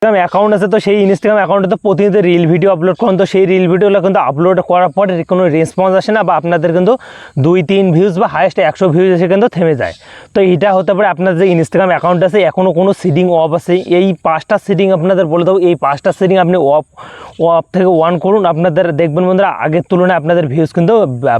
Account আছে, তো সেই ইনস্টাগ্রাম অ্যাকাউন্টে তো প্রতিনিয়ত রিল ভিডিও আপলোড করেন, তো সেই রিল ভিডিওগুলো কিন্তু আপলোড করার পর কোনো রেসপন্স আসে না, বা আপনাদের কিন্তু 2-3 ভিউজ বা হাইয়েস্ট 100 ভিউজ এসে কিন্তু থেমে যায়। তো এটা হতে পারে আপনার যে ইনস্টাগ্রাম অ্যাকাউন্ট আছে এখনও কোনো সিডিং অফ আছে। এই 5টা সিডিং আপনাদের বলে দেবো, এই 5টা সিডিং আপনি অফ থেকে অন করুন, আপনাদের দেখবেন বন্ধুরা আগের তুলনায় আপনাদের ভিউজ কিন্তু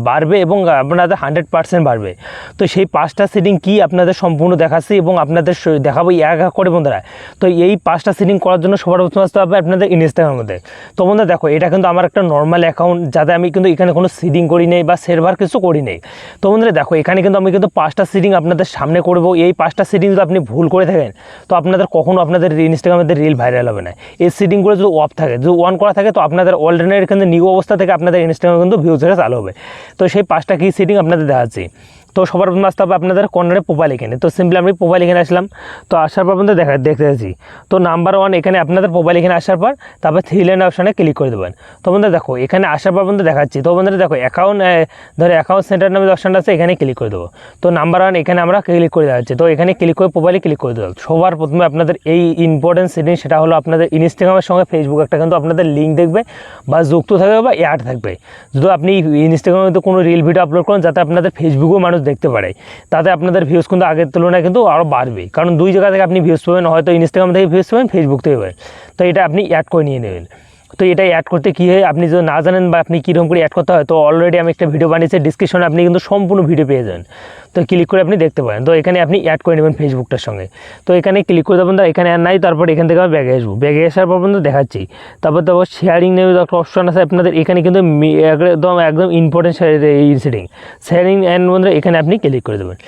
বাড়বে এবং আপনাদের 100% বাড়বে। তো সেই 5টা সিডিং কি আপনাদের সম্পূর্ণ দেখাচ্ছি এবং আপনাদের দেখাবো এক এক করে বন্ধুরা। তো এই 5টা সিডিং করার জন্য সবার প্রথমে আসতে হবে আপনাদের ইনস্টাগ্রামের মধ্যে। তো বন্ধুরা দেখো, এটা কিন্তু আমার একটা নর্মাল অ্যাকাউন্ট, যাতে আমি কিন্তু এখানে কোনো সিডিং করি নেই বা সার্ভার কিছু করি নেই। তো বন্ধুরা দেখো, এখানে কিন্তু আমি কিন্তু 5টা সিডিং আপনাদের সামনে করব। এই 5টা সিডিং যদি আপনি ভুল করে থাকেন তো আপনাদের কখনো আপনাদের ইনস্টাগ্রামের রিল ভাইরাল হবে না। এই সিডিংগুলো যদি অফ থাকে, যদি অন করা থাকে, তো আপনাদের অলরেডি কিন্তু নিউ অবস্থা থেকে আপনাদের ইনস্টাগ্রামে কিন্তু ভিউজ চালু হবে। তো সেই 5টা কি সিডিং আপনাদের দেখাচ্ছি। তো সবার প্রথমে আসতে হবে আপনাদের কর্নারে প্রোফাইল এখানে। তো সিম্পলি আমি প্রোফাইল এখানে আসলাম। তো আসার পর আপনাদের দেখতে যাচ্ছি। তো নাম্বার 1 এখানে আপনাদের প্রোফাইল এখানে আসার পর তারপর 3 লাইন অপশানে ক্লিক করে দেবেন। তো বন্ধুরা দেখো, এখানে আসার পর বন্ধুরা দেখাচ্ছি। তো বন্ধুরা দেখো, অ্যাকাউন্ট সেন্টার নামে অপশানটা আছে, এখানে ক্লিক করে দেবো। তো নাম্বার 1 এখানে আমরা ক্লিক করে দেখাচ্ছি। তো এখানে ক্লিক করে প্রোফাইলে ক্লিক করে দেবো। সবার প্রথমে আপনাদের এই ইম্পর্টেন্ট সেটিং, সেটা হলো আপনাদের ইনস্টাগ্রামের সঙ্গে ফেসবুক একটা কিন্তু আপনাদের লিঙ্ক দেখবে বা যুক্ত থাকবে বা অ্যাড থাকবে। যদি আপনি ইনস্টাগ্রামে তো কোনো রিল ভিডিও আপলোড করেন, যাতে আপনাদের ফেসবুকেও মানুষ দেখতে পারে, তাতে আপনাদের ভিউজ কিন্তু আগের তুলনায় কিন্তু আরও বাড়বে। কারণ 2 জায়গা থেকে আপনি ভিউজ পাবেন, হয়তো ইনস্টাগ্রাম থেকে ভিউজ পাবেন, ফেসবুক থেকে পাবেন। তো এটা আপনি অ্যাড করে নিয়ে নেবেন। তো এটা অ্যাড করতে কী হয়, আপনি যদি না জানেন বা আপনি কীরকম করে অ্যাড করতে হয়, তো অলরেডি আমি একটা ভিডিও বানিয়েছি, ডিসক্রিপশনে আপনি কিন্তু সম্পূর্ণ ভিডিও পেয়ে যাবেন। তো ক্লিক করে আপনি দেখতে পারেন। তো এখানে আপনি অ্যাড করে নেবেন ফেসবুকটার সঙ্গে। তো এখানে ক্লিক করে দেবেন, এখানে আর নাই। তারপর এখান থেকে আমি ব্যাগে আসবো। ব্যাগে আসার পর পর্যন্ত দেখাচ্ছি। তারপর শেয়ারিং নেমে একটা অপশন আছে আপনাদের, এখানে কিন্তু একদম ইম্পর্টেন্ট সেটিং শেয়ারিং অ্যান্ড বন্ধুরা, এখানে আপনি ক্লিক করে দেবেন।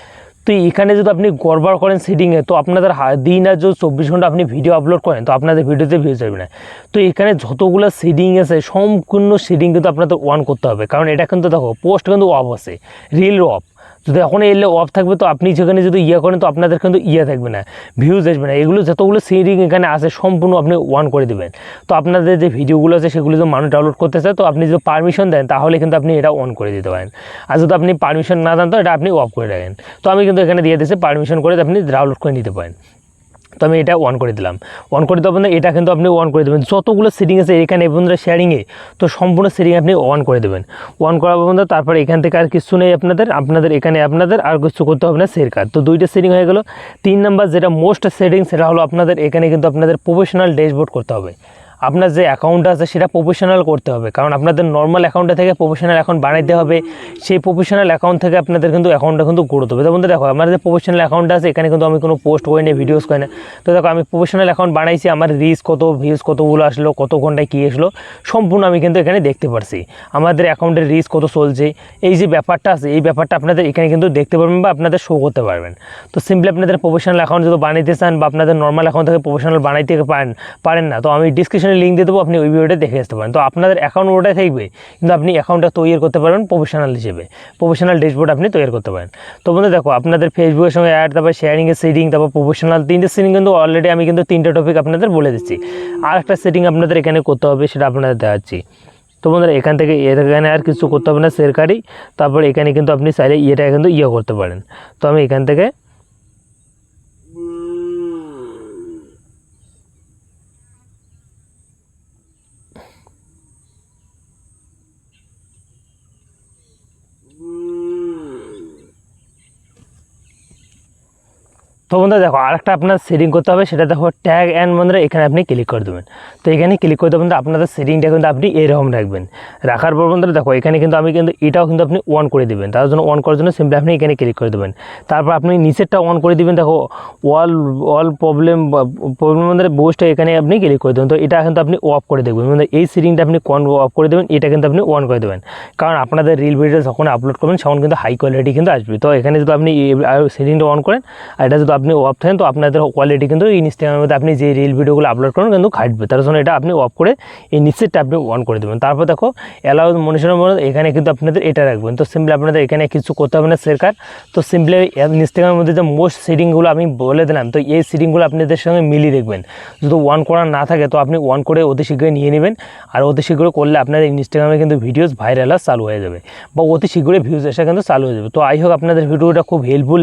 তো এখানে যদি আপনি গড়বড় করেন সেটিংয়ে, তো আপনাদের দিন আর যদি 24 ঘন্টা আপনি ভিডিও আপলোড করেন, তো আপনাদের ভিডিওতে ভিউজ আসবে না। তো এখানে যতগুলো সেটিং আছে সম্পূর্ণ সেটিং কিন্তু আপনাদের অন করতে হবে, কারণ এটা কিন্তু দেখো পোস্ট কিন্তু অফ আছে, রিল অফ। যদি এখন এলে অফ থাকবে, তো আপনি যেখানে যদি করেন, তো আপনাদের কিন্তু থাকবে না, ভিউজ আসবে না। এগুলো যতগুলো সেটিং এখানে আছে সম্পূর্ণ আপনি অন করে দেবেন। তো আপনাদের যে ভিডিওগুলো আছে সেগুলো যদি মানুষ ডাউনলোড করতে চায়, তো আপনি যদি পারমিশন দেন, তাহলে কিন্তু আপনি এটা অন করে দিতে পারেন। আর যদি আপনি পারমিশন না দেন, তো এটা আপনি অফ করে রাখেন। তো আমি কিন্তু এখানে দিয়ে দিয়েছি পারমিশন করে আপনি ডাউনলোড করে নিতে পারেন। তো আমি এটা অন করে দিলাম। অন করে দেবেন, এটা কিন্তু আপনি অন করে দেবেন। যতগুলো সেটিং আছে এখানে বন্ধুরা শেয়ারিংয়ে, তো সম্পূর্ণ সেটিং আপনি অন করে দেবেন। অন করার বন্ধুরা তারপরে এখান থেকে আর কিছু নেই আপনাদের এখানে আপনাদের আর কিছু করতে হবে না, শেয়ার কার্ড। তো 2টা সেটিং হয়ে গেল। 3 নাম্বার যেটা মোস্ট সেটিং, সেটা হলো আপনাদের এখানে কিন্তু আপনাদের প্রফেশনাল ড্যাশবোর্ড করতে হবে। আপনার যে অ্যাকাউন্ট আছে সেটা প্রফেশনাল করতে হবে, কারণ আপনাদের নর্মাল অ্যাকাউন্টে থেকে প্রফেশনাল অ্যাকাউন্ট বানাইতে হবে। সেই প্রফেশনাল অ্যাকাউন্ট থেকে আপনাদের কিন্তু অ্যাকাউন্টটা কিন্তু করতে হবে। তো বন্ধু দেখো, আমার যে প্রফেশনাল অ্যাকাউন্ট আছে এখানে কিন্তু আমি কোনো পোস্ট করি না, ভিডিওস করি না। তো দেখো, আমি প্রফেশনাল অ্যাকাউন্ট বানাইছি, আমার রিচ কত, ভিউজ কতগুলো আসলো, কত ঘন্টায় কী আসলো, সম্পূর্ণ আমি কিন্তু এখানে দেখতে পারছি। আমাদের অ্যাকাউন্টের রিচ কত চলছে, এই যে ব্যাপারটা আছে, এই ব্যাপারটা আপনাদের এখানে কিন্তু দেখতে পারবেন বা আপনাদের শো করতে পারবেন। তো সিম্পলি আপনাদের প্রফেশনাল অ্যাকাউন্ট যদি বানাইতে চান বা আপনাদের নর্মাল অ্যাকাউন্ট থেকে প্রফেশনাল বানাইতে পারেন না, তো আমি ডিসক্রিপশনে লিঙ্ক দিয়ে দেবো, আপনি ওই ভিডিওটা দেখে আসতে পারেন। তো আপনাদের অ্যাকাউন্ট ওটাই থাকবে, কিন্তু আপনি অ্যাকাউন্টটা তৈরি করতে পারবেন প্রফেশনাল হিসেবে, প্রফেশনাল ড্যাশবোর্ড আপনি তৈরি করতে পারেন। তো বন্ধু দেখো, আপনাদের ফেসবুকের সঙ্গে অ্যাড, তারপর শেয়ারিংয়ের সেটিং, তারপর প্রফেশনাল, 3টে সেটিং কিন্তু অলরেডি আমি কিন্তু 3টে টপিক আপনাদের বলে দিচ্ছি। আর একটা সেটিং আপনাদের এখানে করতে হবে, সেটা আপনাদের দেখাচ্ছি। তো বন্ধুরা এখান থেকে এখানে আর কিছু করতে হবে না, শেয়ারকারী। তারপর এখানে কিন্তু আপনি চাইলে এটা কিন্তু করতে পারেন। তো আমি এখান থেকে তো বন্ধুরা দেখো, আরেকটা আপনার সেটিং করতে হবে, সেটা দেখো ট্যাগ অ্যান্ড বন্ধুরা এখানে আপনি ক্লিক করে দেবেন। তো এখানে ক্লিক করে দেবেন, আপনাদের সেটিংটা কিন্তু আপনি এরকম রাখবেন। রাখার পর বন্ধুরা দেখো, এখানে কিন্তু আমি কিন্তু এটাও কিন্তু আপনি অন করে দেবেন। তার জন্য অন করার জন্য সিম্পলি আপনি এখানে ক্লিক করে দেবেন। তারপর আপনি নিচেরটা অন করে দেবেন। দেখো অল প্রবলেম বন্ধুরা বুস্ট, এখানে আপনি ক্লিক করে দেবেন। তো এটা কিন্তু আপনি অফ করে দেবেন, মানে এই সেটিংটা আপনি অফ করে দেবেন, এটা কিন্তু আপনি অন করে দেবেন। কারণ আপনাদের রিল ভিডিও যখন আপলোড করবেন তখন কিন্তু হাই কোয়ালিটি কিন্তু আসবে। তো এখানে যদি আপনি সেটিংটা অন করেন, আর এটা যদি আপনি অফ থাকেন, তো আপনাদের কোয়ালিটি কিন্তু ইনস্টাগ্রামের মধ্যে আপনি যে রিল ভিডিওগুলো আপলোড করেন কিন্তু ঘাটবে। তার জন্য এটা আপনি অফ করে এই নিচেরটা আপনি অন করে দেবেন। তারপর দেখো অ্যালাউ মনিটরের মধ্যে এখানে কিন্তু আপনাদের এটা রাখবেন। তো সিম্পলি আপনাদের এখানে কিছু করতে হবে না, শেয়ার। তো সিম্পলি ইনস্টাগ্রামের মধ্যে যে মোস্ট সেটিংগুলো আমি বলে দিলাম, তো এই সেটিংগুলো আপনাদের সঙ্গে মিলিয়ে দেখবেন। যদি অন করা না থাকে, তো আপনি অন করে অতি শীঘ্রই নিয়ে নেবেন। আর অতি শীঘ্রই করলে আপনাদের ইনস্টাগ্রামে কিন্তু ভিডিওস ভাইরাল হওয়া চালু হয়ে যাবে, বা অতি শীঘ্রই ভিউজ আসা কিন্তু চালু হয়ে যাবে। তো আই হোক আপনাদের ভিডিওটা খুব হেল্পফুল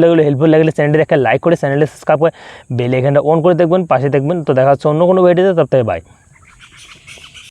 লাগলে চ্যানেলটি একটা লাইক করে চ্যানেলে সাবস্ক্রাইব করে বেল আইকনটা অন করে দেখবেন, পাশে দেখবেন। তো দেখা হচ্ছে অন্য কোনো ভিডিওতে, তব থেকে বাই।